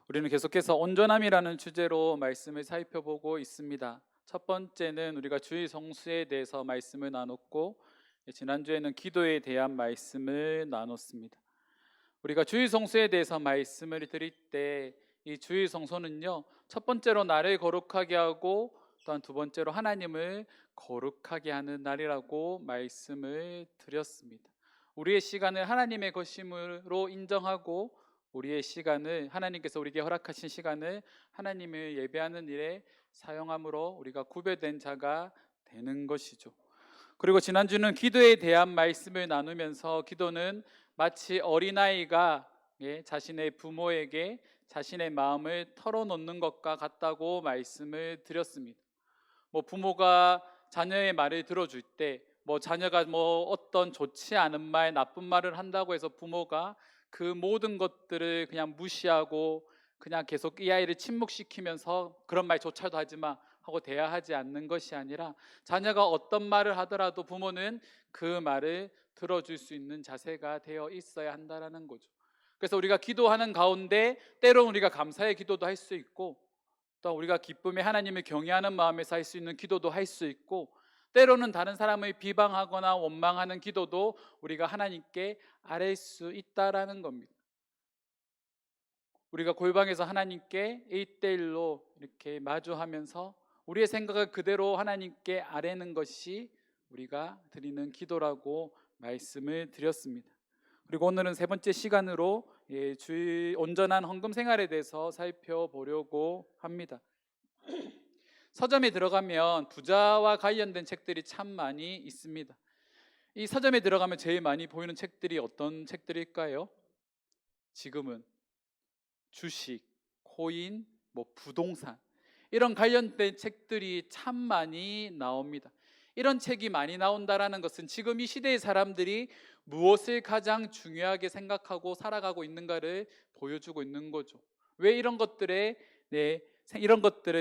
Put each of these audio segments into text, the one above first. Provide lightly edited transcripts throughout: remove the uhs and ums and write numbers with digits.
우리는 계속해서 온전함이라는 주제로 말씀을 살펴보고 있습니다. 첫 번째는 우리가 주의 성수에 대해서 말씀을 나눴고, 지난주에는 기도에 대한 말씀을 나눴습니다. 우리가 주의 성수에 대해서 말씀을 드릴 때 이 주의 성소는요, 첫 번째로 나를 거룩하게 하고 또한 두 번째로 하나님을 거룩하게 하는 날이라고 말씀을 드렸습니다. 우리의 시간을 하나님의 것임으로 인정하고, 우리의 시간을, 하나님께서 우리에게 허락하신 시간을 하나님을 예배하는 일에 사용함으로 우리가 구별된 자가 되는 것이죠. 그리고 지난주는 기도에 대한 말씀을 나누면서, 기도는 마치 어린아이가 자신의 부모에게 자신의 마음을 털어놓는 것과 같다고 말씀을 드렸습니다. 부모가 자녀의 말을 들어줄 때, 자녀가 어떤 좋지 않은 말, 나쁜 말을 한다고 해서 부모가 그 모든 것들을 그냥 무시하고 그냥 계속 이 아이를 침묵시키면서 그런 말조차도 하지 마 하고 대화하지 않는 것이 아니라, 자녀가 어떤 말을 하더라도 부모는 그 말을 들어줄 수 있는 자세가 되어 있어야 한다라는 거죠. 그래서 우리가 기도하는 가운데 때로는 우리가 감사의 기도도 할 수 있고, 또 우리가 기쁨에 하나님을 경외하는 마음에서 할 수 있는 기도도 할 수 있고, 때로는 다른 사람을 비방하거나 원망하는 기도도 우리가 하나님께 아뢰 수 있다라는 겁니다. 우리가 골방에서 하나님께 1대1로 이렇게 마주하면서 우리의 생각을 그대로 하나님께 아뢰는 것이 우리가 드리는 기도라고 말씀을 드렸습니다. 그리고 오늘은 세 번째 시간으로 주의 온전한 헌금 생활에 대해서 살펴보려고 합니다. 서점에 들어가면 부자와 관련된 책들이 참 많이 있습니다. 이 서점에 들어가면 제일 많이 보이는 책들이 어떤 책들일까요? 지금은 주식, 코인, 부동산, 이런 관련된 책들이 참 많이 나옵니다. 이런 책이 많이 나온다라는 것은 지금 이 시대의 사람들이 무엇을 가장 중요하게 생각하고 살아가고 있는가를 보여주고 있는 거죠. 왜 이런 것들을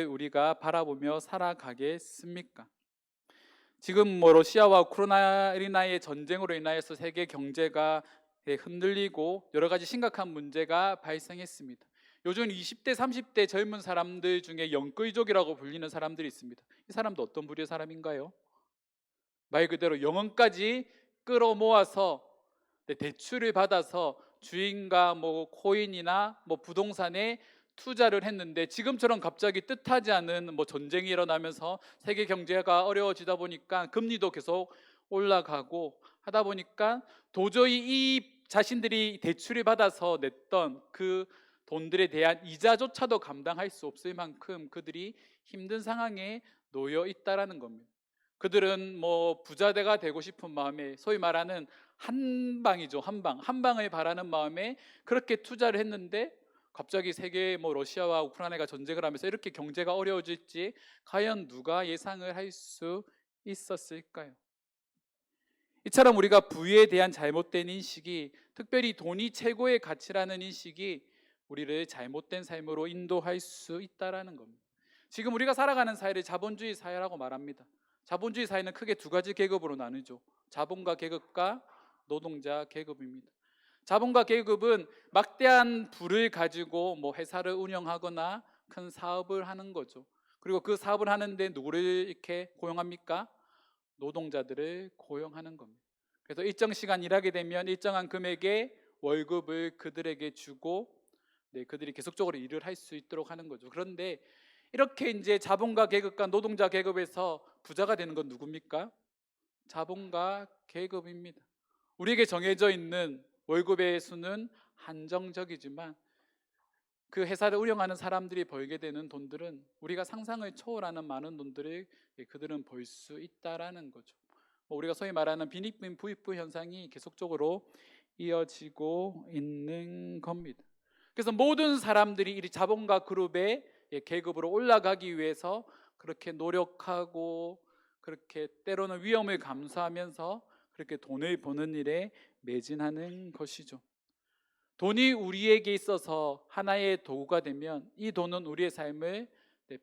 우리가 바라보며 살아가겠습니까? 지금 러시아와 우크라이나의 전쟁으로 인하여서 세계 경제가 흔들리고 여러 가지 심각한 문제가 발생했습니다. 요즘 20대, 30대 젊은 사람들 중에 영끌족이라고 불리는 사람들이 있습니다. 이 사람도 어떤 부류의 사람인가요? 말 그대로 영혼까지 끌어모아서 대출을 받아서 주인과 코인이나 부동산에 투자를 했는데, 지금처럼 갑자기 뜻하지 않은 전쟁이 일어나면서 세계 경제가 어려워지다 보니까 금리도 계속 올라가고 하다 보니까 도저히 이 자신들이 대출을 받아서 냈던 그 돈들에 대한 이자조차도 감당할 수 없을 만큼 그들이 힘든 상황에 놓여 있다라는 겁니다. 그들은 부자대가 되고 싶은 마음에, 소위 말하는 한방이죠. 한방을 바라는 마음에 그렇게 투자를 했는데, 갑자기 세계 러시아와 우크라이나가 전쟁을 하면서 이렇게 경제가 어려워질지 과연 누가 예상을 할 수 있었을까요? 이처럼 우리가 부에 대한 잘못된 인식이, 특별히 돈이 최고의 가치라는 인식이 우리를 잘못된 삶으로 인도할 수 있다라는 겁니다. 지금 우리가 살아가는 사회를 자본주의 사회라고 말합니다. 자본주의 사회는 크게 두 가지 계급으로 나누죠. 자본가 계급과 노동자 계급입니다. 자본가 계급은 막대한 부를 가지고 회사를 운영하거나 큰 사업을 하는 거죠. 그리고 그 사업을 하는데 누구를 이렇게 고용합니까? 노동자들을 고용하는 겁니다. 그래서 일정 시간 일하게 되면 일정한 금액의 월급을 그들에게 주고, 그들이 계속적으로 일을 할 수 있도록 하는 거죠. 그런데 이렇게 이제 자본가 계급과 노동자 계급에서 부자가 되는 건 누굽니까? 자본가 계급입니다. 우리에게 정해져 있는 월급의 수는 한정적이지만, 그 회사를 운영하는 사람들이 벌게 되는 돈들은 우리가 상상을 초월하는 많은 돈들을 그들은 벌 수 있다라는 거죠. 우리가 소위 말하는 빈익빈 부익부 현상이 계속적으로 이어지고 있는 겁니다. 그래서 모든 사람들이 이 자본가 그룹의 계급으로 올라가기 위해서 그렇게 노력하고, 그렇게 때로는 위험을 감수하면서 그렇게 돈을 버는 일에 매진하는 것이죠. 돈이 우리에게 있어서 하나의 도구가 되면 이 돈은 우리의 삶을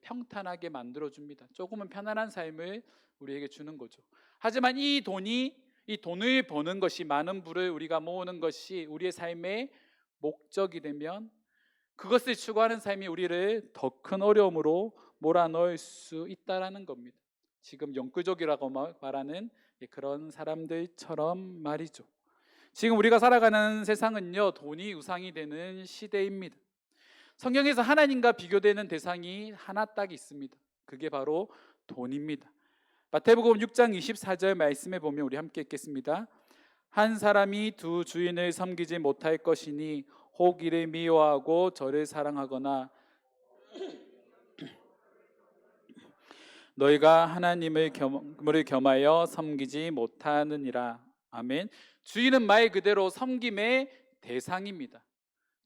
평탄하게 만들어줍니다. 조금은 편안한 삶을 우리에게 주는 거죠. 하지만 이 돈을 버는 것이, 많은 부를 우리가 모으는 것이 우리의 삶의 목적이 되면 그것을 추구하는 삶이 우리를 더 큰 어려움으로 몰아넣을 수 있다라는 겁니다. 지금 영구족이라고 말하는 그런 사람들처럼 말이죠. 지금 우리가 살아가는 세상은요, 돈이 우상이 되는 시대입니다. 성경에서 하나님과 비교되는 대상이 하나 딱 있습니다. 그게 바로 돈입니다. 마태복음 6장 24절 말씀에 보면 우리 함께 읽겠습니다. 한 사람이 두 주인을 섬기지 못할 것이니 혹 이를 미워하고 저를 사랑하거나 너희가 하나님을 겸하여 섬기지 못하느니라. 아멘. 주인은 말 그대로 섬김의 대상입니다.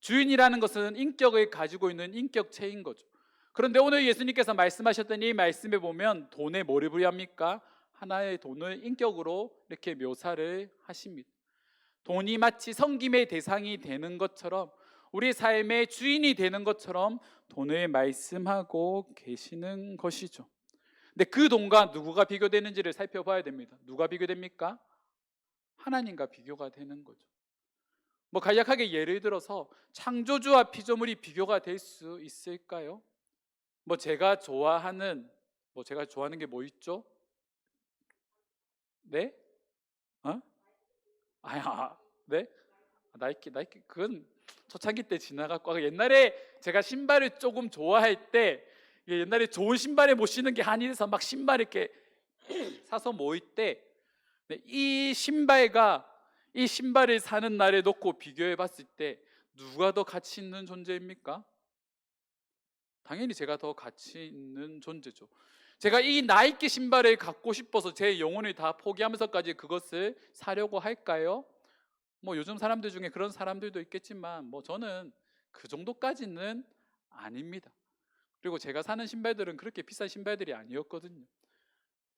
주인이라는 것은 인격을 가지고 있는 인격체인 거죠. 그런데 오늘 예수님께서 말씀하셨던 이 말씀에 보면 돈에 뭐를 부여합니까? 하나의 돈을 인격으로 이렇게 묘사를 하십니다. 돈이 마치 섬김의 대상이 되는 것처럼, 우리 삶의 주인이 되는 것처럼 돈을 말씀하고 계시는 것이죠. 근데 그 돈과 누구가 비교되는지를 살펴봐야 됩니다. 누가 비교됩니까? 하나님과 비교가 되는 거죠. 뭐 간략하게 예를 들어서 창조주와 피조물이 비교가 될 수 있을까요? 제가 좋아하는 게 뭐 있죠? 네? 네? 나이키 그건 초창기 때 지나갔고, 옛날에 제가 신발을 조금 좋아할 때, 옛날에 좋은 신발에 못 신는 게 한일에서 막 신발 이렇게 사서 모을 때, 이 신발을 사는 날에 놓고 비교해 봤을 때 누가 더 가치 있는 존재입니까? 당연히 제가 더 가치 있는 존재죠. 제가 이 나이키 신발을 갖고 싶어서 제 영혼을 다 포기하면서까지 그것을 사려고 할까요? 요즘 사람들 중에 그런 사람들도 있겠지만 저는 그 정도까지는 아닙니다. 그리고 제가 사는 신발들은 그렇게 비싼 신발들이 아니었거든요.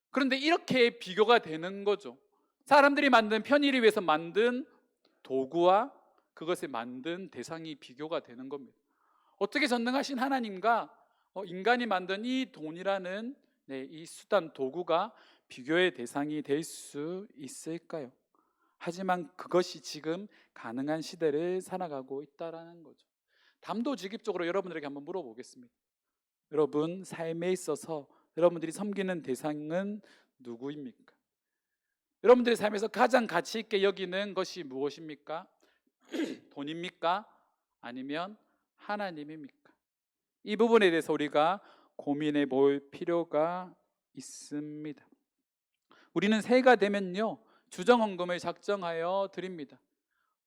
그런데 이렇게 비교가 되는 거죠. 사람들이 만든 편의를 위해서 만든 도구와 그것을 만든 대상이 비교가 되는 겁니다. 어떻게 전능하신 하나님과 인간이 만든 이 돈이라는 이 수단, 도구가 비교의 대상이 될 수 있을까요? 하지만 그것이 지금 가능한 시대를 살아가고 있다는 거죠. 담도직입적으로 여러분들에게 한번 물어보겠습니다. 여러분 삶에 있어서 여러분들이 섬기는 대상은 누구입니까? 여러분들의 삶에서 가장 가치 있게 여기는 것이 무엇입니까? 돈입니까? 아니면 하나님입니까? 이 부분에 대해서 우리가 고민해 볼 필요가 있습니다. 우리는 새해가 되면요, 주정헌금을 작정하여 드립니다.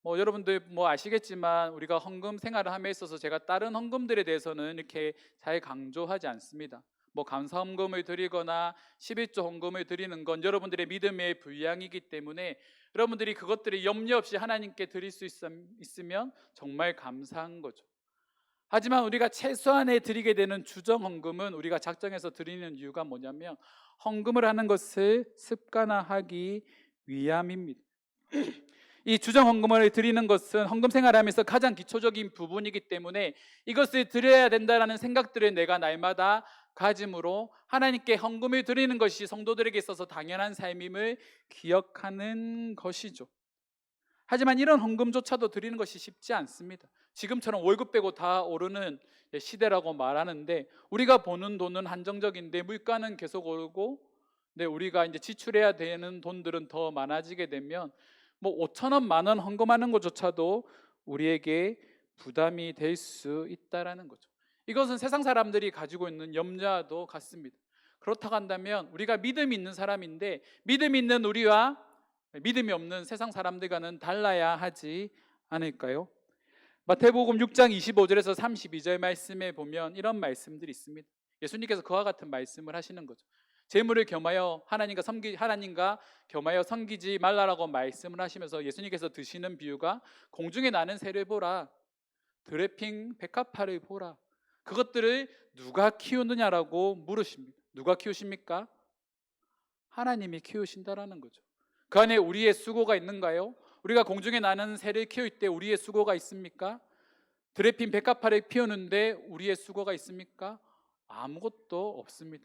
여러분들 아시겠지만 우리가 헌금 생활을 함에 있어서 제가 다른 헌금들에 대해서는 이렇게 잘 강조하지 않습니다. 감사 헌금을 드리거나 11조 헌금을 드리는 건 여러분들의 믿음의 분량이기 때문에 여러분들이 그것들이 염려 없이 하나님께 드릴 수 있으면 정말 감사한 거죠. 하지만 우리가 최소한에 드리게 되는 주정 헌금은 우리가 작정해서 드리는 이유가 뭐냐면 헌금을 하는 것을 습관화하기 위함입니다. 이 주정 헌금을 드리는 것은 헌금 생활하면서 가장 기초적인 부분이기 때문에 이것을 드려야 된다는 생각들을 내가 날마다 가짐으로 하나님께 헌금을 드리는 것이 성도들에게 있어서 당연한 삶임을 기억하는 것이죠. 하지만 이런 헌금조차도 드리는 것이 쉽지 않습니다. 지금처럼 월급 빼고 다 오르는 시대라고 말하는데 우리가 버는 돈은 한정적인데 물가는 계속 오르고 우리가 이제 지출해야 되는 돈들은 더 많아지게 되면 5천 원, 만 원 헌금하는 것조차도 우리에게 부담이 될 수 있다라는 거죠. 이것은 세상 사람들이 가지고 있는 염려와도 같습니다. 그렇다고 한다면 우리가 믿음이 있는 사람인데 믿음이 있는 우리와 믿음이 없는 세상 사람들과는 달라야 하지 않을까요? 마태복음 6장 25절에서 32절 말씀에 보면 이런 말씀들이 있습니다. 예수님께서 그와 같은 말씀을 하시는 거죠. 재물을 겸하여 하나님과 겸하여 섬기지 말라라고 말씀을 하시면서 예수님께서 드시는 비유가 공중에 나는 새를 보라, 드레핑 백합화를 보라. 그것들을 누가 키우느냐라고 물으십니다. 누가 키우십니까? 하나님이 키우신다라는 거죠. 그 안에 우리의 수고가 있는가요? 우리가 공중에 나는 새를 키울 때 우리의 수고가 있습니까? 드레핀 백합화를 피우는데 우리의 수고가 있습니까? 아무것도 없습니다.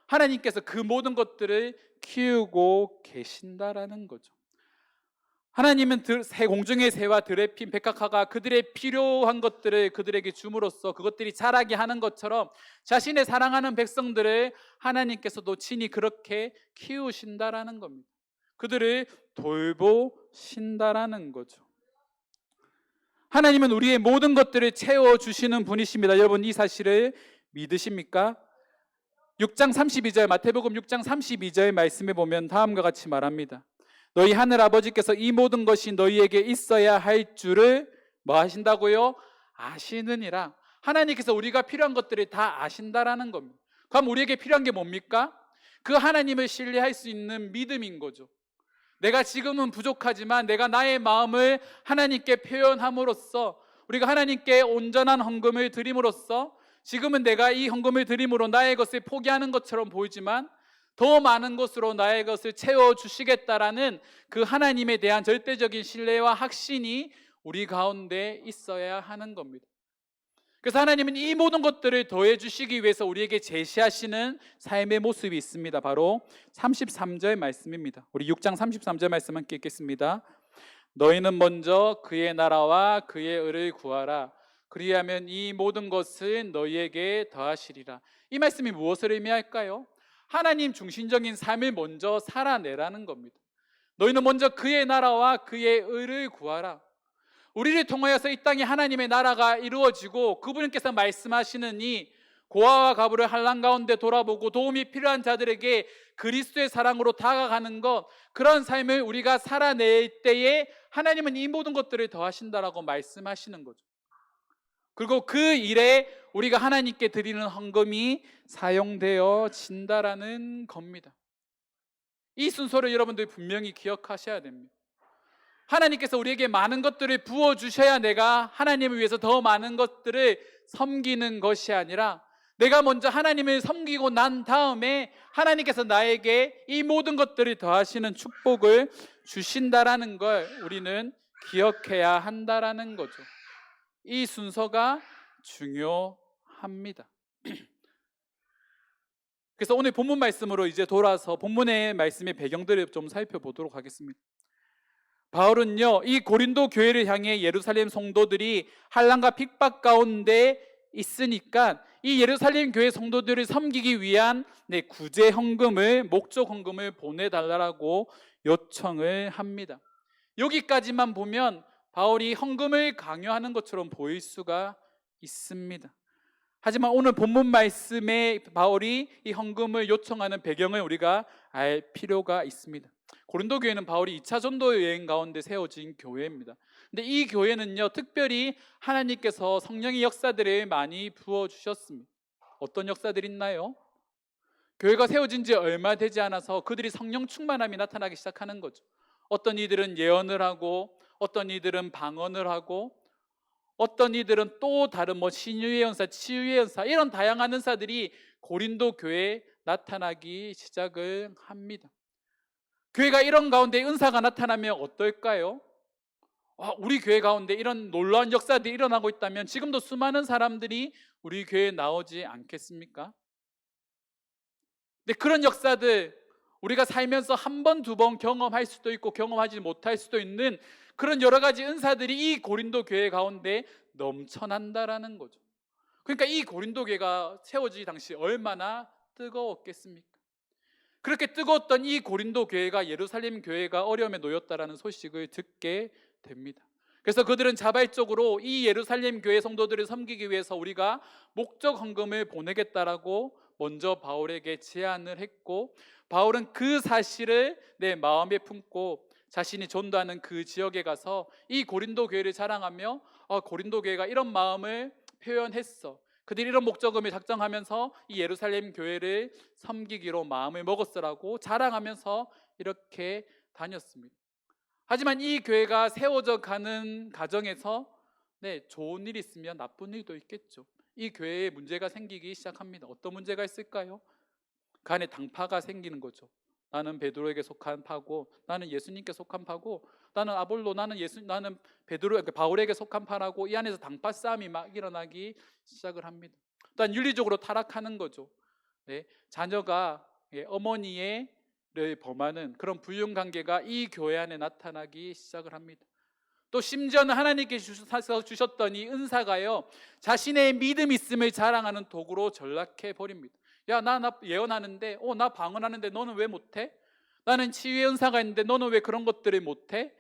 하나님께서 그 모든 것들을 키우고 계신다라는 거죠. 하나님은 새 공중의 새와 들에 핀 백합화가 그들의 필요한 것들을 그들에게 줌으로써 그것들이 자라게 하는 것처럼 자신의 사랑하는 백성들을 하나님께서도 친히 그렇게 키우신다라는 겁니다. 그들을 돌보신다라는 거죠. 하나님은 우리의 모든 것들을 채워주시는 분이십니다. 여러분, 이 사실을 믿으십니까? 6장 32절, 마태복음 6장 32절 말씀에 보면 다음과 같이 말합니다. 너희 하늘 아버지께서 이 모든 것이 너희에게 있어야 할 줄을 뭐 하신다고요? 아시느니라. 하나님께서 우리가 필요한 것들을 다 아신다라는 겁니다. 그럼 우리에게 필요한 게 뭡니까? 그 하나님을 신뢰할 수 있는 믿음인 거죠. 내가 지금은 부족하지만 내가 나의 마음을 하나님께 표현함으로써, 우리가 하나님께 온전한 헌금을 드림으로써, 지금은 내가 이 헌금을 드림으로 나의 것을 포기하는 것처럼 보이지만 더 많은 것으로 나의 것을 채워주시겠다라는 그 하나님에 대한 절대적인 신뢰와 확신이 우리 가운데 있어야 하는 겁니다. 그래서 하나님은 이 모든 것들을 더해 주시기 위해서 우리에게 제시하시는 삶의 모습이 있습니다. 바로 33절 말씀입니다. 우리 6장 33절 말씀 함께 읽겠습니다. 너희는 먼저 그의 나라와 그의 의를 구하라. 그리하면 이 모든 것은 너희에게 더하시리라. 이 말씀이 무엇을 의미할까요? 하나님 중심적인 삶을 먼저 살아내라는 겁니다. 너희는 먼저 그의 나라와 그의 의를 구하라. 우리를 통하여서 이 땅에 하나님의 나라가 이루어지고 그분께서 말씀하시는 이 고아와 가부를 환난 가운데 돌아보고 도움이 필요한 자들에게 그리스도의 사랑으로 다가가는 것, 그런 삶을 우리가 살아낼 때에 하나님은 이 모든 것들을 더하신다라고 말씀하시는 거죠. 그리고 그 일에 우리가 하나님께 드리는 헌금이 사용되어진다라는 겁니다. 이 순서를 여러분들이 분명히 기억하셔야 됩니다. 하나님께서 우리에게 많은 것들을 부어주셔야 내가 하나님을 위해서 더 많은 것들을 섬기는 것이 아니라, 내가 먼저 하나님을 섬기고 난 다음에 하나님께서 나에게 이 모든 것들을 더하시는 축복을 주신다라는 걸 우리는 기억해야 한다라는 거죠. 이 순서가 중요합니다. 그래서 오늘 본문 말씀으로 이제 돌아서 본문의 말씀의 배경들을 좀 살펴보도록 하겠습니다. 바울은요, 이 고린도 교회를 향해 예루살렘 성도들이 환난과 핍박 가운데 있으니까 이 예루살렘 교회 성도들을 섬기기 위한 구제 헌금을, 목적 헌금을 보내달라고 요청을 합니다. 여기까지만 보면 바울이 헌금을 강요하는 것처럼 보일 수가 있습니다. 하지만 오늘 본문 말씀에 바울이 이 헌금을 요청하는 배경을 우리가 알 필요가 있습니다. 고린도 교회는 바울이 2차 전도 여행 가운데 세워진 교회입니다. 근데 이 교회는요, 특별히 하나님께서 성령의 역사들을 많이 부어주셨습니다. 어떤 역사들이 있나요? 교회가 세워진 지 얼마 되지 않아서 그들이 성령 충만함이 나타나기 시작하는 거죠. 어떤 이들은 예언을 하고, 어떤 이들은 방언을 하고, 어떤 이들은 또 다른 신유의 연사, 치유의 연사, 이런 다양한 은사들이 고린도 교회에 나타나기 시작을 합니다. 교회가 이런 가운데 은사가 나타나면 어떨까요? 우리 교회 가운데 이런 놀라운 역사들이 일어나고 있다면 지금도 수많은 사람들이 우리 교회에 나오지 않겠습니까? 근데 그런 역사들, 우리가 살면서 한 번, 두 번 경험할 수도 있고 경험하지 못할 수도 있는 그런 여러 가지 은사들이 이 고린도 교회 가운데 넘쳐난다라는 거죠. 그러니까 이 고린도 교회가 세워지기 당시 얼마나 뜨거웠겠습니까? 그렇게 뜨거웠던 이 고린도 교회가 예루살렘 교회가 어려움에 놓였다라는 소식을 듣게 됩니다. 그래서 그들은 자발적으로 이 예루살렘 교회 성도들을 섬기기 위해서 우리가 목적 헌금을 보내겠다라고 먼저 바울에게 제안을 했고, 바울은 그 사실을 내 마음에 품고 자신이 전도하는 그 지역에 가서 이 고린도 교회를 자랑하며 고린도 교회가 이런 마음을 표현했어, 그들이 이런 목적금을 작정하면서 이 예루살렘 교회를 섬기기로 마음을 먹었으라고 자랑하면서 이렇게 다녔습니다. 하지만 이 교회가 세워져 가는 과정에서 좋은 일이 있으면 나쁜 일도 있겠죠. 이 교회에 문제가 생기기 시작합니다. 어떤 문제가 있을까요? 그 안에 당파가 생기는 거죠. 나는 베드로에게 속한 파고, 나는 예수님께 속한 파고, 나는 아볼로, 나는 베드로, 바울에게 속한 파라고 이 안에서 당파 싸움이 막 일어나기 시작을 합니다. 또한 윤리적으로 타락하는 거죠. 자녀가 어머니를 범하는 그런 불륜관계가 이 교회 안에 나타나기 시작을 합니다. 또 심지어는 하나님께서 주셨던 이 은사가요, 자신의 믿음 있음을 자랑하는 도구로 전락해 버립니다. 야, 나 예언하는데, 나 방언하는데 너는 왜 못해? 나는 치유의 은사가 있는데 너는 왜 그런 것들을 못해?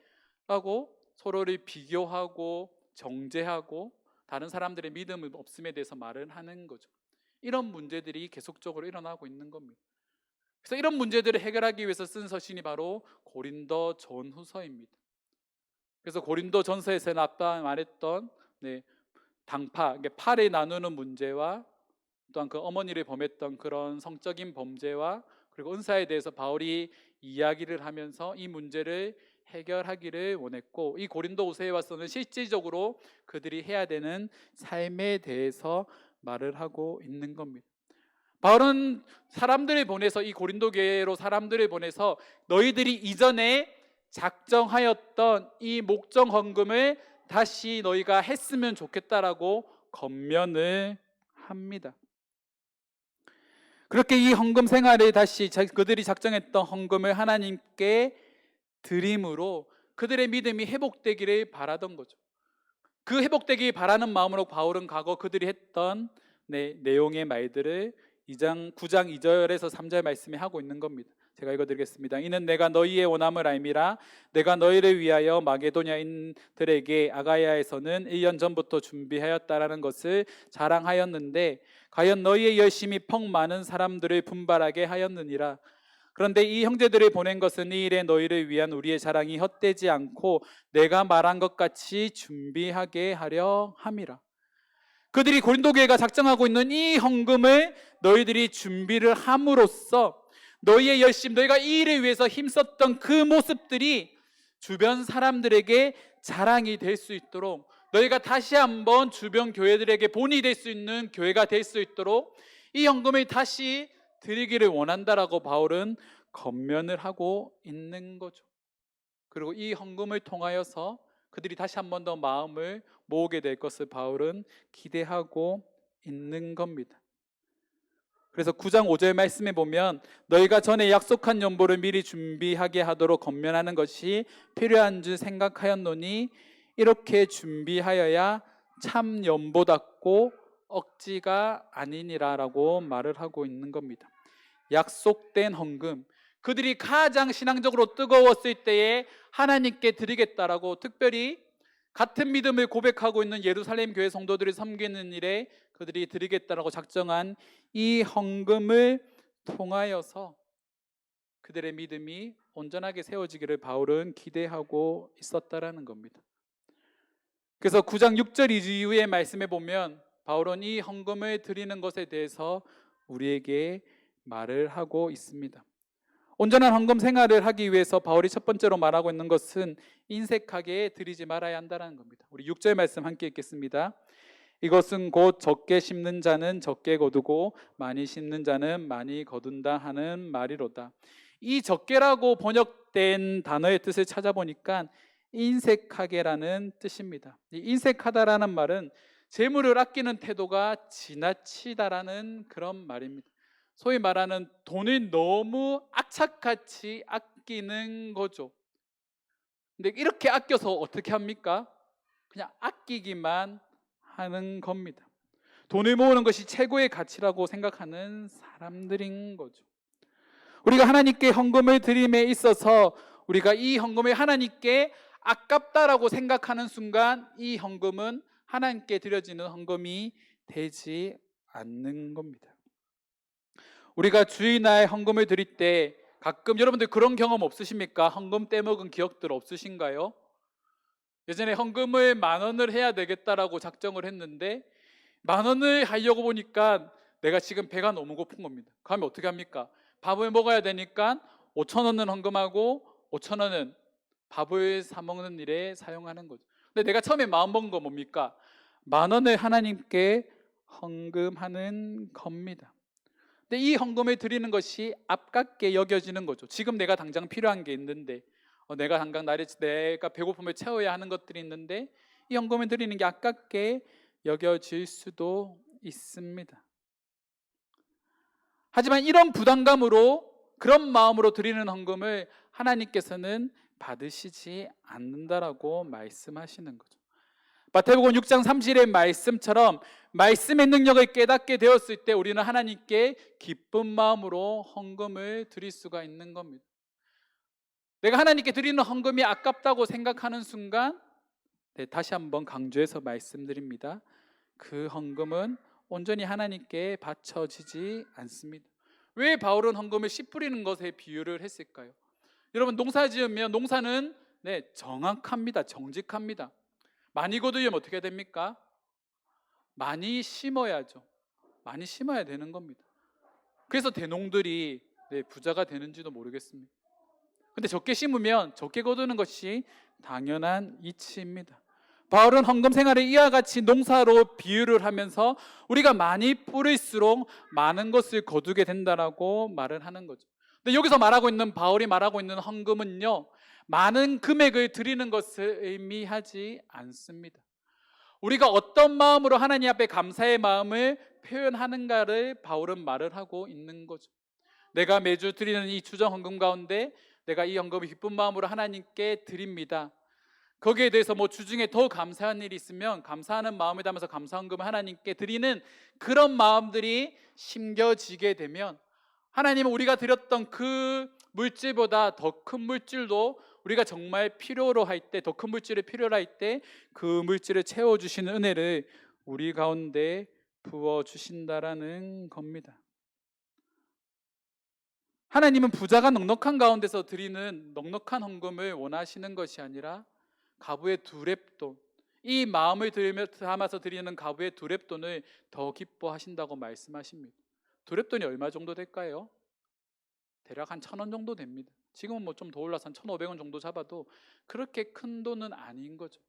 라고 서로를 비교하고 정죄하고 다른 사람들의 믿음 없음에 대해서 말을 하는 거죠. 이런 문제들이 계속적으로 일어나고 있는 겁니다. 그래서 이런 문제들을 해결하기 위해서 쓴 서신이 바로 고린도 전후서입니다. 그래서 고린도 전서에서는 아까 말했던 당파, 팔을 나누는 문제와 또한 그 어머니를 범했던 그런 성적인 범죄와 그리고 은사에 대해서 바울이 이야기를 하면서 이 문제를 해결하기를 원했고, 이 고린도후서에 와서는 실질적으로 그들이 해야 되는 삶에 대해서 말을 하고 있는 겁니다. 바울은 사람들을 보내서, 이 고린도 교회로 사람들을 보내서 너희들이 이전에 작정하였던 이 목적 헌금을 다시 너희가 했으면 좋겠다라고 권면을 합니다. 그렇게 이 헌금 생활을 다시 그들이 작정했던 헌금을 하나님께 드림으로 그들의 믿음이 회복되기를 바라던 거죠. 그 회복되기 바라는 마음으로 바울은 과거 그들이 했던 내용의 말들을 9장 2절에서 3절 말씀에 하고 있는 겁니다. 제가 읽어드리겠습니다. 이는 내가 너희의 원함을 알미라. 내가 너희를 위하여 마게도냐인들에게 아가야에서는 1년 전부터 준비하였다라는 것을 자랑하였는데 과연 너희의 열심이 퍽 많은 사람들을 분발하게 하였느니라. 그런데 이 형제들을 보낸 것은 이 일에 너희를 위한 우리의 자랑이 헛되지 않고 내가 말한 것 같이 준비하게 하려 함이라. 그들이 고린도 교회가 작정하고 있는 이 헌금을 너희들이 준비를 함으로써 너희의 열심, 너희가 이 일을 위해서 힘썼던 그 모습들이 주변 사람들에게 자랑이 될 수 있도록, 너희가 다시 한번 주변 교회들에게 본이 될 수 있는 교회가 될 수 있도록 이 헌금을 다시 드리기를 원한다라고 바울은 권면을 하고 있는 거죠. 그리고 이 헌금을 통하여서 그들이 다시 한 번 더 마음을 모으게 될 것을 바울은 기대하고 있는 겁니다. 그래서 9장 5절 말씀에 보면 너희가 전에 약속한 연보를 미리 준비하게 하도록 권면하는 것이 필요한 줄 생각하였노니 이렇게 준비하여야 참 연보답고 억지가 아니니라 라고 말을 하고 있는 겁니다. 약속된 헌금, 그들이 가장 신앙적으로 뜨거웠을 때에 하나님께 드리겠다라고 특별히 같은 믿음을 고백하고 있는 예루살렘 교회 성도들을 섬기는 일에 그들이 드리겠다라고 작정한 이 헌금을 통하여서 그들의 믿음이 온전하게 세워지기를 바울은 기대하고 있었다라는 겁니다. 그래서 9장 6절 이후의 말씀에 보면 바울은 이 헌금을 드리는 것에 대해서 우리에게 말을 하고 있습니다. 온전한 헌금 생활을 하기 위해서 바울이 첫 번째로 말하고 있는 것은 인색하게 드리지 말아야 한다는 겁니다. 우리 6절 말씀 함께 읽겠습니다. 이것은 곧 적게 심는 자는 적게 거두고 많이 심는 자는 많이 거둔다 하는 말이로다. 이 적게라고 번역된 단어의 뜻을 찾아보니까 인색하게라는 뜻입니다. 이 인색하다라는 말은 재물을 아끼는 태도가 지나치다라는 그런 말입니다. 소위 말하는 돈을 너무 악착같이 아끼는 거죠. 근데 이렇게 아껴서 어떻게 합니까? 그냥 아끼기만 하는 겁니다. 돈을 모으는 것이 최고의 가치라고 생각하는 사람들인 거죠. 우리가 하나님께 헌금을 드림에 있어서 우리가 이 헌금을 하나님께 아깝다라고 생각하는 순간 이 헌금은 하나님께 드려지는 헌금이 되지 않는 겁니다. 우리가 주일날 헌금을 드릴 때 가끔 여러분들 그런 경험 없으십니까? 헌금 떼먹은 기억들 없으신가요? 예전에 헌금을 10,000원을 해야 되겠다라고 작정을 했는데 10,000원을 하려고 보니까 내가 지금 배가 너무 고픈 겁니다. 그러면 어떻게 합니까? 밥을 먹어야 되니까 5,000원은 헌금하고 5,000원은 밥을 사 먹는 일에 사용하는 거죠. 근데 내가 처음에 마음 먹은 건 뭡니까? 10,000원을 하나님께 헌금하는 겁니다. 근데 이 헌금을 드리는 것이 아깝게 여겨지는 거죠. 지금 내가 당장 필요한 게 있는데 내가 당장 내가 배고픔을 채워야 하는 것들이 있는데 이 헌금을 드리는 게 아깝게 여겨질 수도 있습니다. 하지만 이런 부담감으로 그런 마음으로 드리는 헌금을 하나님께서는 받으시지 않는다라고 말씀하시는 거죠. 마태복음 6장 30절의 말씀처럼 말씀의 능력을 깨닫게 되었을 때 우리는 하나님께 기쁜 마음으로 헌금을 드릴 수가 있는 겁니다. 내가 하나님께 드리는 헌금이 아깝다고 생각하는 순간, 다시 한번 강조해서 말씀드립니다. 그 헌금은 온전히 하나님께 바쳐지지 않습니다. 왜 바울은 헌금을 씨 뿌리는 것에 비유를 했을까요? 여러분, 농사 지으면 농사는 정확합니다. 정직합니다. 많이 거두면 어떻게 됩니까? 많이 심어야죠. 많이 심어야 되는 겁니다. 그래서 대농들이 부자가 되는지도 모르겠습니다. 근데 적게 심으면 적게 거두는 것이 당연한 이치입니다. 바울은 헌금 생활을 이와 같이 농사로 비유를 하면서 우리가 많이 뿌릴수록 많은 것을 거두게 된다라고 말을 하는 거죠. 근데 여기서 바울이 말하고 있는 헌금은요, 많은 금액을 드리는 것을 의미하지 않습니다. 우리가 어떤 마음으로 하나님 앞에 감사의 마음을 표현하는가를 바울은 말을 하고 있는 거죠. 내가 매주 드리는 이 주정 헌금 가운데 내가 이 헌금을 기쁜 마음으로 하나님께 드립니다. 거기에 대해서 주중에 더 감사한 일이 있으면 감사하는 마음을 담아서 감사 헌금을 하나님께 드리는 그런 마음들이 심겨지게 되면 하나님은 우리가 드렸던 그 물질보다 더 큰 물질도 우리가 정말 필요로 할 때, 더 큰 물질을 필요로 할 때 그 물질을 채워주시는 은혜를 우리 가운데 부어주신다라는 겁니다. 하나님은 부자가 넉넉한 가운데서 드리는 넉넉한 헌금을 원하시는 것이 아니라 가부의 두렙돈, 이 마음을 담아서 드리는 가부의 두렙돈을 더 기뻐하신다고 말씀하십니다. 두렙돈이 얼마 정도 될까요? 대략 한 1,000원 정도 됩니다. 지금은 좀 더 올라서 한 1,500원 정도 잡아도 그렇게 큰 돈은 아닌 거죠.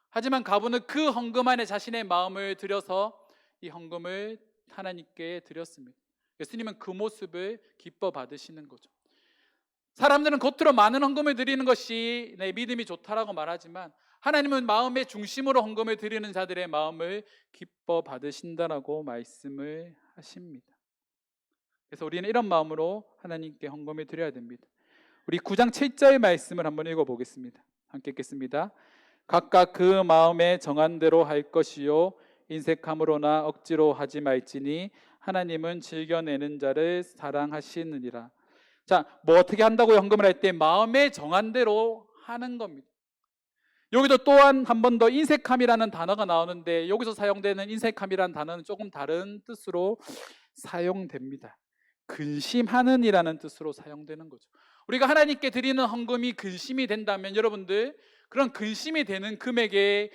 하지만 가부는 그 헌금 안에 자신의 마음을 들여서 이 헌금을 하나님께 드렸습니다. 예수님은 그 모습을 기뻐 받으시는 거죠. 사람들은 겉으로 많은 헌금을 드리는 것이 내 믿음이 좋다라고 말하지만 하나님은 마음의 중심으로 헌금을 드리는 자들의 마음을 기뻐 받으신다라고 말씀을 하십니다. 그래서 우리는 이런 마음으로 하나님께 헌금을 드려야 됩니다. 우리 9장 7절의 말씀을 한번 읽어보겠습니다. 함께 읽겠습니다. 각각 그 마음에 정한 대로 할 것이요 인색함으로나 억지로 하지 말지니 하나님은 즐겨내는 자를 사랑하시느니라. 자, 어떻게 한다고요? 헌금을 할 때 마음에 정한 대로 하는 겁니다. 여기도 또한 한 번 더 인색함이라는 단어가 나오는데 여기서 사용되는 인색함이라는 단어는 조금 다른 뜻으로 사용됩니다. 근심하는 이라는 뜻으로 사용되는 거죠. 우리가 하나님께 드리는 헌금이 근심이 된다면 여러분들 그런 근심이 되는 금액의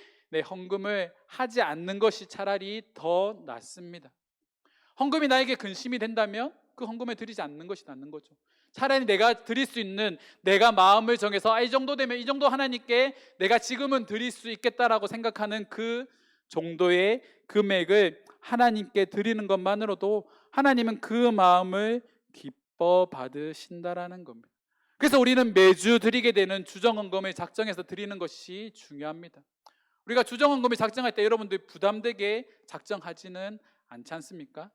헌금을 하지 않는 것이 차라리 더 낫습니다. 헌금이 나에게 근심이 된다면 그 헌금을 드리지 않는 것이 낫는 거죠. 차라리 내가 드릴 수 있는, 내가 마음을 정해서 이 정도 되면 이 정도 하나님께 내가 지금은 드릴 수 있겠다라고 생각하는 그 정도의 금액을 하나님께 드리는 것만으로도 하나님은 그 마음을 기뻐 받으신다라는 겁니다. 그래서 우리는 매주 드리게 되는 주정헌금을 작정해서 드리는 것이 중요합니다. 우리가 주정헌금을 작정할 때 여러분들 부담되게 작정하지는 않지 않습니까?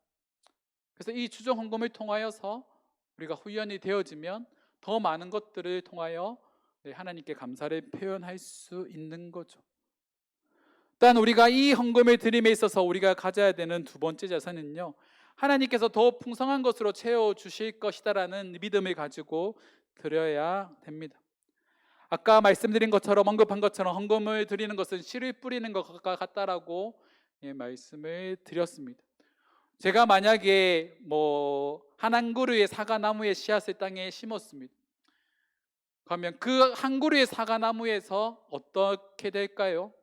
그래서 이 주정헌금을 통하여서 우리가 후연이 되어지면 더 많은 것들을 통하여 하나님께 감사를 표현할 수 있는 거죠. 일단 우리가 이 헌금을 드림에 있어서 우리가 가져야 되는 두 번째 자세는요, 하나님께서 더 풍성한 것으로 채워주실 것이다라는 믿음을 가지고 드려야 됩니다. 아까 말씀드린 것처럼, 언급한 것처럼 헌금을 드리는 것은 씨를 뿌리는 것과 같다라고 말씀을 드렸습니다. 제가 만약에 한 그루의 사과나무의 씨앗을 땅에 심었습니다. 그러면 그 한 그루의 사과나무에서 어떻게 될까요?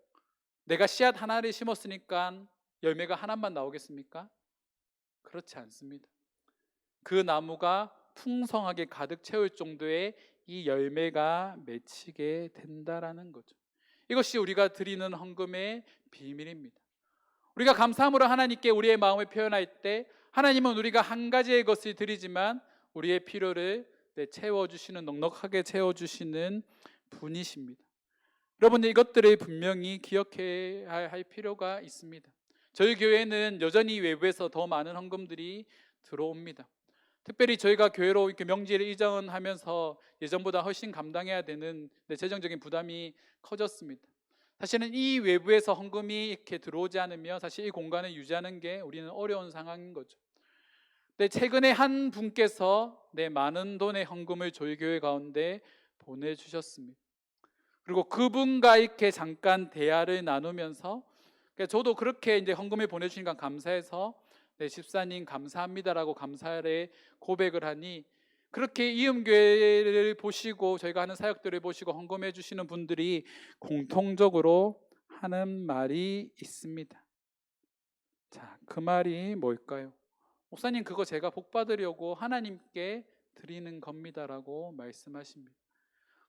내가 씨앗 하나를 심었으니까 열매가 하나만 나오겠습니까? 그렇지 않습니다. 그 나무가 풍성하게 가득 채울 정도의 이 열매가 맺히게 된다라는 거죠. 이것이 우리가 드리는 헌금의 비밀입니다. 우리가 감사함으로 하나님께 우리의 마음을 표현할 때 하나님은 우리가 한 가지의 것을 드리지만 우리의 필요를 채워주시는, 넉넉하게 채워주시는 분이십니다. 여러분들 이것들을 분명히 기억해야 할 필요가 있습니다. 저희 교회는 여전히 외부에서 더 많은 헌금들이 들어옵니다. 특별히 저희가 교회로 이렇게 명지를 이전하면서 예전보다 훨씬 감당해야 되는 재정적인 부담이 커졌습니다. 사실은 이 외부에서 헌금이 이렇게 들어오지 않으면 사실 이 공간을 유지하는 게 우리는 어려운 상황인 거죠. 최근에 한 분께서 많은 돈의 헌금을 저희 교회 가운데 보내주셨습니다. 그리고 그분과 이렇게 잠깐 대화를 나누면서 저도 그렇게 이제 헌금을 보내주시니까 감사해서 집사님 감사합니다라고 감사를 고백을 하니, 그렇게 이음교회를 보시고 저희가 하는 사역들을 보시고 헌금해 주시는 분들이 공통적으로 하는 말이 있습니다. 자, 그 말이 뭘까요? 목사님, 그거 제가 복 받으려고 하나님께 드리는 겁니다라고 말씀하십니다.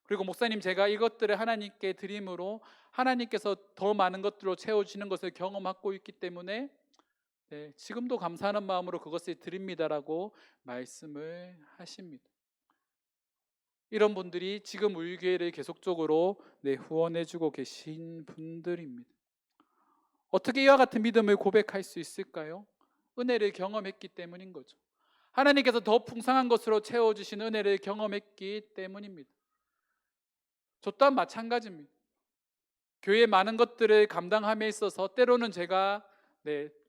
그리고 목사님, 제가 이것들을 하나님께 드림으로 하나님께서 더 많은 것들로 채워주시는 것을 경험하고 있기 때문에 지금도 감사하는 마음으로 그것을 드립니다라고 말씀을 하십니다. 이런 분들이 지금 우리 교회를 계속적으로 후원해주고 계신 분들입니다. 어떻게 이와 같은 믿음을 고백할 수 있을까요? 은혜를 경험했기 때문인 거죠. 하나님께서 더 풍성한 것으로 채워주신 은혜를 경험했기 때문입니다. 저 또한 마찬가지입니다. 교회의 많은 것들을 감당함에 있어서 때로는 제가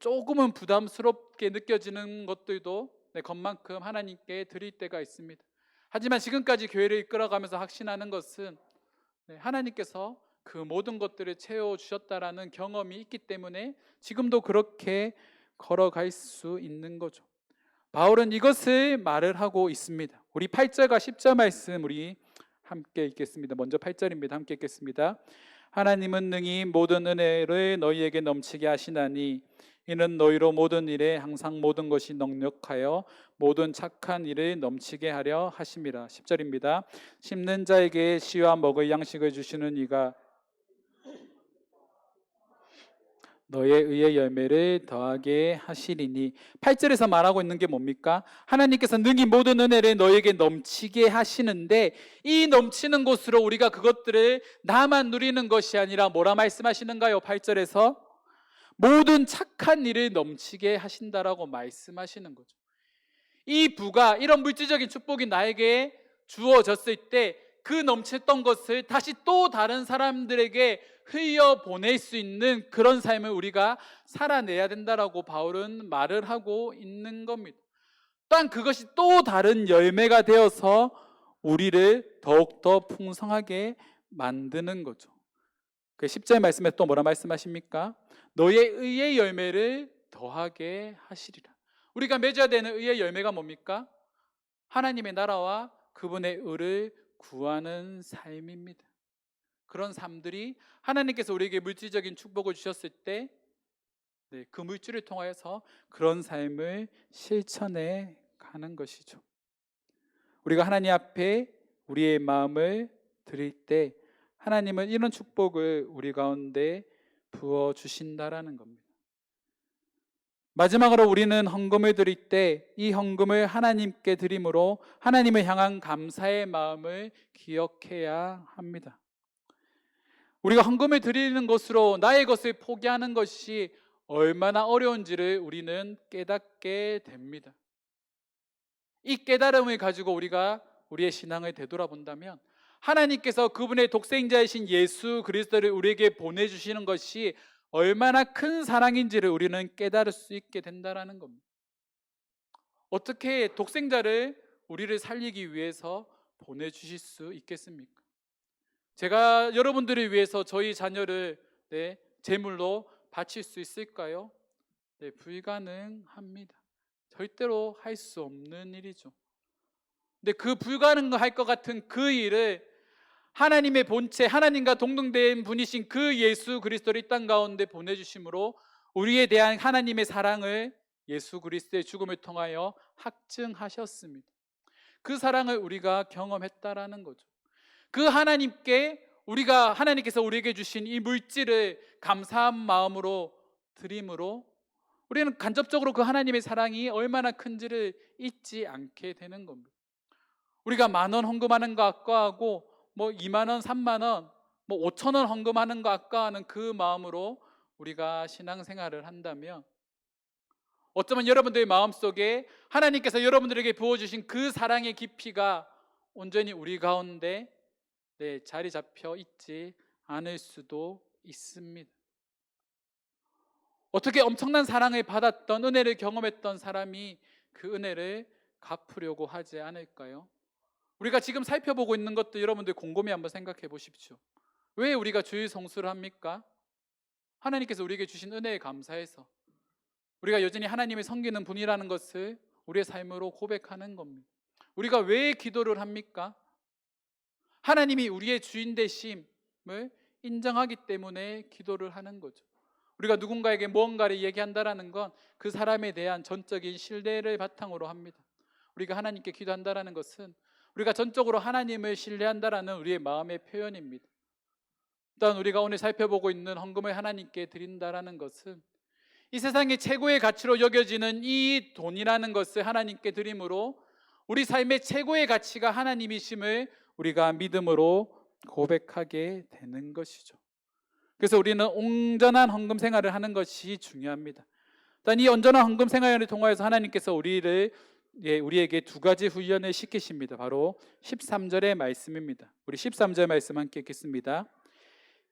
조금은 부담스럽게 느껴지는 것들도 것만큼 하나님께 드릴 때가 있습니다. 하지만 지금까지 교회를 이끌어가면서 확신하는 것은 하나님께서 그 모든 것들을 채워주셨다라는 경험이 있기 때문에 지금도 그렇게 걸어갈 수 있는 거죠. 바울은 이것을 말을 하고 있습니다. 우리 8절과 10절 말씀 우리 함께 읽겠습니다. 먼저 8절입니다. 함께 읽겠습니다. 하나님은 능히 모든 은혜를 너희에게 넘치게 하시나니 이는 너희로 모든 일에 항상 모든 것이 넉넉하여 모든 착한 일을 넘치게 하려 하심이라. 10절입니다. 심는 자에게 씨와 먹을 양식을 주시는 이가 너의 의의 열매를 더하게 하시리니. 8절에서 말하고 있는 게 뭡니까? 하나님께서 능히 모든 은혜를 너에게 넘치게 하시는데, 이 넘치는 곳으로 우리가 그것들을 나만 누리는 것이 아니라 뭐라 말씀하시는가요? 8절에서 모든 착한 일을 넘치게 하신다라고 말씀하시는 거죠. 이 부가, 이런 물질적인 축복이 나에게 주어졌을 때 그 넘쳤던 것을 다시 또 다른 사람들에게 흘려보낼 수 있는 그런 삶을 우리가 살아내야 된다라고 바울은 말을 하고 있는 겁니다. 또한 그것이 또 다른 열매가 되어서 우리를 더욱더 풍성하게 만드는 거죠. 그 10절 말씀에 또 뭐라 말씀하십니까? 너의 의의 열매를 더하게 하시리라. 우리가 맺어야 되는 의의 열매가 뭡니까? 하나님의 나라와 그분의 의를 구하는 삶입니다. 그런 삶들이 하나님께서 우리에게 물질적인 축복을 주셨을 때 그 물질을 통하여서 그런 삶을 실천해 가는 것이죠. 우리가 하나님 앞에 우리의 마음을 드릴 때 하나님은 이런 축복을 우리 가운데 부어주신다라는 겁니다. 마지막으로 우리는 헌금을 드릴 때 이 헌금을 하나님께 드림으로 하나님을 향한 감사의 마음을 기억해야 합니다. 우리가 헌금을 드리는 것으로 나의 것을 포기하는 것이 얼마나 어려운지를 우리는 깨닫게 됩니다. 이 깨달음을 가지고 우리가 우리의 신앙을 되돌아본다면 하나님께서 그분의 독생자이신 예수 그리스도를 우리에게 보내주시는 것이 얼마나 큰 사랑인지를 우리는 깨달을 수 있게 된다는 겁니다. 어떻게 독생자를 우리를 살리기 위해서 보내주실 수 있겠습니까? 제가 여러분들을 위해서 저희 자녀를 제물로 바칠 수 있을까요? 불가능합니다. 절대로 할 수 없는 일이죠. 근데 그 불가능할 것 같은 그 일을 하나님의 본체, 하나님과 동등된 분이신 그 예수 그리스도를 이 땅 가운데 보내주심으로 우리에 대한 하나님의 사랑을 예수 그리스도의 죽음을 통하여 확증하셨습니다. 그 사랑을 우리가 경험했다라는 거죠. 그 하나님께서 우리에게 주신 이 물질을 감사한 마음으로 드림으로 우리는 간접적으로 그 하나님의 사랑이 얼마나 큰지를 잊지 않게 되는 겁니다. 우리가 10,000원 헌금하는 거 아까워하고 2만원, 3만원, 5,000원 헌금하는 거 아까워하는 그 마음으로 우리가 신앙생활을 한다면 어쩌면 여러분들의 마음속에 하나님께서 여러분들에게 부어주신 그 사랑의 깊이가 온전히 우리 가운데 자리 잡혀 있지 않을 수도 있습니다. 어떻게 엄청난 사랑을 받았던, 은혜를 경험했던 사람이 그 은혜를 갚으려고 하지 않을까요? 우리가 지금 살펴보고 있는 것도 여러분들 곰곰이 한번 생각해 보십시오. 왜 우리가 주일 성수를 합니까? 하나님께서 우리에게 주신 은혜에 감사해서 우리가 여전히 하나님을 섬기는 분이라는 것을 우리의 삶으로 고백하는 겁니다. 우리가 왜 기도를 합니까? 하나님이 우리의 주인 되심을 인정하기 때문에 기도를 하는 거죠. 우리가 누군가에게 무언가를 얘기한다라는 건 그 사람에 대한 전적인 신뢰를 바탕으로 합니다. 우리가 하나님께 기도한다라는 것은 우리가 전적으로 하나님을 신뢰한다라는 우리의 마음의 표현입니다. 일단 우리가 오늘 살펴보고 있는 헌금을 하나님께 드린다라는 것은 이 세상의 최고의 가치로 여겨지는 이 돈이라는 것을 하나님께 드림으로 우리 삶의 최고의 가치가 하나님이심을 우리가 믿음으로 고백하게 되는 것이죠. 그래서 우리는 온전한 헌금 생활을 하는 것이 중요합니다. 일단 이 온전한 헌금 생활을 통하여서 하나님께서 우리에게 두 가지 훈련을 시키십니다. 바로 13절의 말씀입니다. 우리 13절 말씀 함께 읽겠습니다.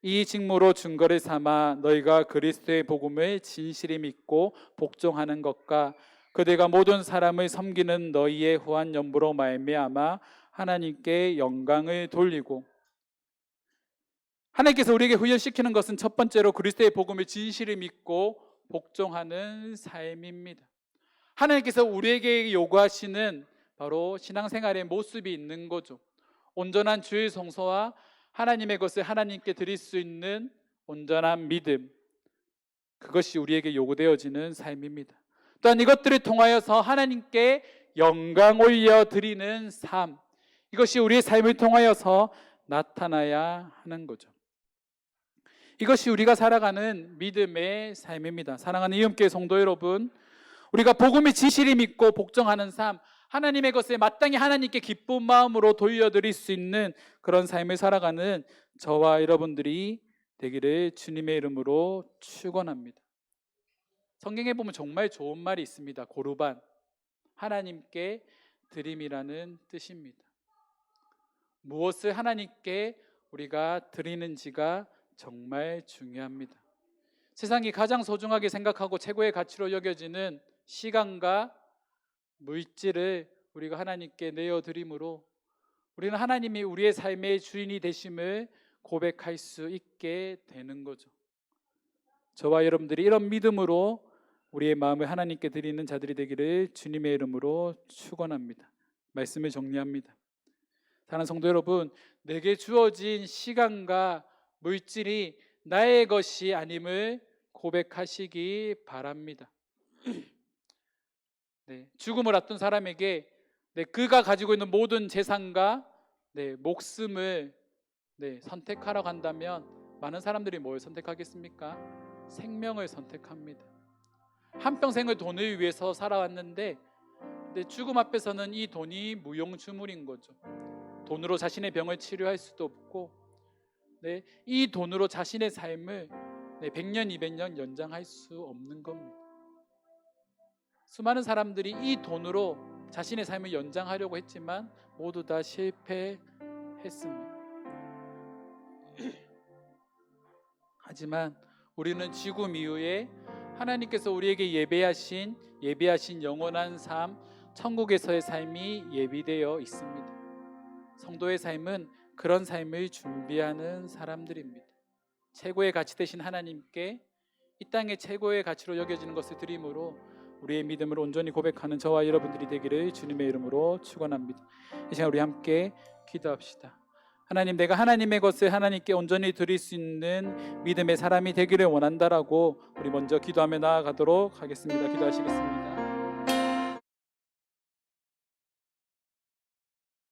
이 직무로 증거를 삼아 너희가 그리스도의 복음을 진실히 믿고 복종하는 것과 그들과 모든 사람을 섬기는 너희의 후한 연보로 말미암아 하나님께 영광을 돌리고, 하나님께서 우리에게 훈련시키는 것은 첫 번째로 그리스도의 복음을 진실히 믿고 복종하는 삶입니다. 하나님께서 우리에게 요구하시는 바로 신앙생활의 모습이 있는 거죠. 온전한 주일 성소와 하나님의 것을 하나님께 드릴 수 있는 온전한 믿음, 그것이 우리에게 요구되어지는 삶입니다. 또한 이것들을 통하여서 하나님께 영광 올려 드리는 삶, 이것이 우리의 삶을 통하여서 나타나야 하는 거죠. 이것이 우리가 살아가는 믿음의 삶입니다. 사랑하는 이음교회 성도 여러분, 우리가 복음을 진실히 믿고 복종하는 삶, 하나님의 것을 마땅히 하나님께 기쁜 마음으로 돌려드릴 수 있는 그런 삶을 살아가는 저와 여러분들이 되기를 주님의 이름으로 축원합니다. 성경에 보면 정말 좋은 말이 있습니다. 고르반, 하나님께 드림이라는 뜻입니다. 무엇을 하나님께 우리가 드리는지가 정말 중요합니다. 세상이 가장 소중하게 생각하고 최고의 가치로 여겨지는 시간과 물질을 우리가 하나님께 내어드림으로 우리는 하나님이 우리의 삶의 주인이 되심을 고백할 수 있게 되는 거죠. 저와 여러분들이 이런 믿음으로 우리의 마음을 하나님께 드리는 자들이 되기를 주님의 이름으로 축원합니다. 말씀을 정리합니다. 사랑하는 성도 여러분, 내게 주어진 시간과 물질이 나의 것이 아님을 고백하시기 바랍니다. 죽음을 앞둔 사람에게 그가 가지고 있는 모든 재산과 목숨을 선택하라고 한다면 많은 사람들이 뭘 선택하겠습니까? 생명을 선택합니다. 한평생을 돈을 위해서 살아왔는데 죽음 앞에서는 이 돈이 무용주물인 거죠. 돈으로 자신의 병을 치료할 수도 없고 이 돈으로 자신의 삶을 100년, 200년 연장할 수 없는 겁니다. 수많은 사람들이 이 돈으로 자신의 삶을 연장하려고 했지만 모두 다 실패했습니다. 하지만 우리는 죽음 이후에 하나님께서 우리에게 예비하신 영원한 삶, 천국에서의 삶이 예비되어 있습니다. 성도의 삶은 그런 삶을 준비하는 사람들입니다. 최고의 가치 되신 하나님께 이 땅의 최고의 가치로 여겨지는 것을 드림으로 우리의 믿음을 온전히 고백하는 저와 여러분들이 되기를 주님의 이름으로 축원합니다. 이 시간 우리 함께 기도합시다. 하나님, 내가 하나님의 것을 하나님께 온전히 드릴 수 있는 믿음의 사람이 되기를 원한다라고 우리 먼저 기도하며 나아가도록 하겠습니다. 기도하시겠습니다.